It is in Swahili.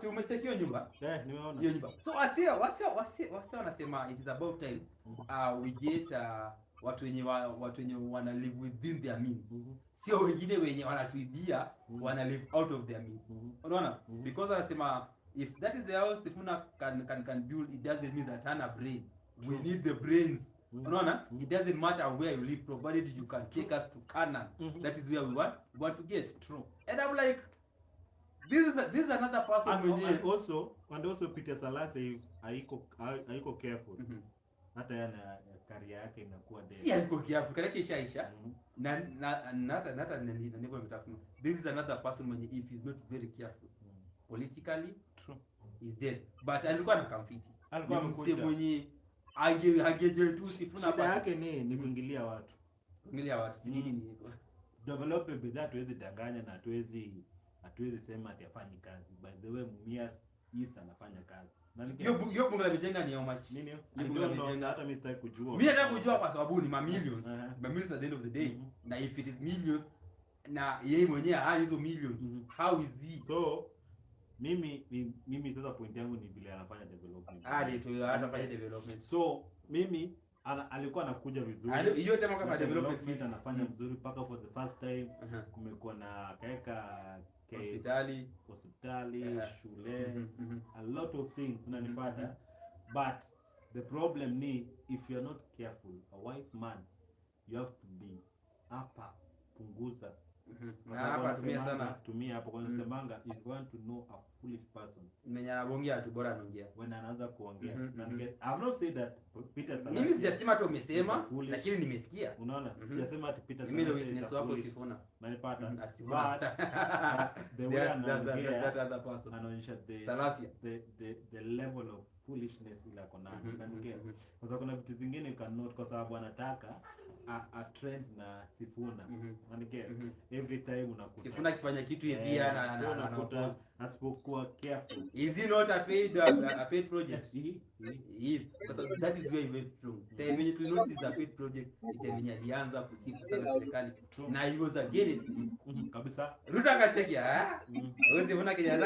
si umechekio nyumba? Nimeona. Hiyo nyumba. So wase wanasema it is about time we get watu wenye wana live within their means. Sio wengine wenye wanatuibia wana live out of their means. Unaona? Because anasema if that is the house Sifuna can build, it doesn't mean that hana brain. We need the brains. Unaona? It doesn't matter where you live, provided you can take us to Canaan. That is where we want to get. True. And I'm like, this is another person mwenyewe. And also Peter Salase haiko careful. Hata yana career yake inakuwa there. Si haiko careful, career yake ishaisha. Na hata ndivyo nimetasema. This is another person mwenye if he's not very careful politically, true, is dead. But alikuwa na kamfiti. Alikuwa mse mwenye hageje tu Sifuna hapa. Yake ni kuingilia watu. Kuingilia watu si nini hivyo. Development bidhaa tuwezi danganya na hatuwezi sema ati afanyi kazi. By the way, Mumias East anafanya kazi. Hiyo bunga la mijenga ni how much? Nini hiyo? Bunga la mijenga hata mimi sitaki kujua. Mimi nataka kujua kwa sababu ni millions. Millions at the end of the day. Na if it is millions na yeye mwenyewe hana hizo millions, how is he? So mimi sasa point yangu ni vile anafanya development. Anafanya development. So mimi alikuwa anakuja vizuri. Hiyo tema kama development anafanya vizuri mpaka for the first time kumekuwa na kaeka hospitali, shule, a lot of things unanipata. But the problem ni if you are not careful, a wise man, you have to be hapa punguza. Na hapa tumia hapo kwa semanga, if you want to know a foolish person, mwenye anaongea tu bora anaongea. When anaanza kuongea. I've not said that Peter Salase. Mimi sijasema hata umesema, lakini nimesikia. Unaona? Sijasema ati Peter Salase. Mimi ndio witness wako Sifuna. Manipata. The way anaongea that other person. Anaonyesha the level of foolishness ila kona. Kwa sababu kuna vitu zingine you cannot, kwa sababu anataka a trend na Sifuna. Every time unakuta Sifuna akifanya kitu hivi anakuta asipokuwa careful. Is he not a paid project? He is. That is where he went wrong. Time when you know this is a paid project, it alianza kusifu sana serikali. Na he was against it. Kabisa. Ruto akachekia, wewe Sifuna Kenya